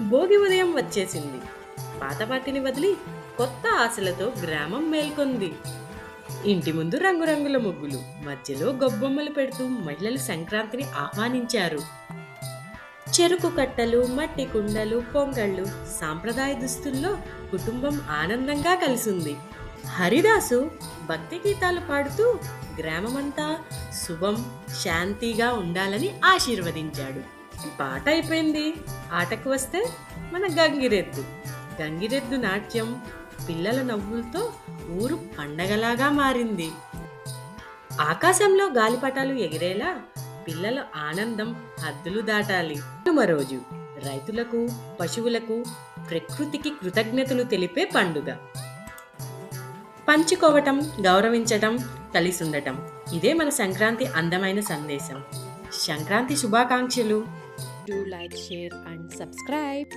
భోగి ఉదయం వచ్చేసింది. పాత వాటిని వదిలి కొత్త ఆశలతో గ్రామం మేల్కొంది. ఇంటి ముందు రంగురంగుల ముగ్గులు, మధ్యలో గొబ్బొమ్మలు పెడుతూ మహిళలు సంక్రాంతిని ఆహ్వానించారు. చెరుకు కట్టలు, మట్టి కుండలు, పొంగళ్ళు, సాంప్రదాయ దుస్తుల్లో కుటుంబం ఆనందంగా కలిసింది. హరిదాసు భక్తి గీతాలు పాడుతూ గ్రామమంతా శుభం, శాంతిగా ఉండాలని ఆశీర్వదించాడు. పాట అయిపోయింది. ఆటకు వస్తే మన గంగిరెద్దు. గంగిరెద్దు నాట్యం, పిల్లల నవ్వులతో ఊరు పండగలాగా మారింది. ఆకాశంలో గాలిపటాలు ఎగిరేలా పిల్లల ఆనందం హద్దులు దాటాలి. కనుమ రోజు రైతులకు, పశువులకు, ప్రకృతికి కృతజ్ఞతలు తెలిపే పండుగ. పంచుకోవటం, గౌరవించటం, కలిసుండటం, ఇదే మన సంక్రాంతి అందమైన సందేశం. సంక్రాంతి శుభాకాంక్షలు. Do like, share and subscribe.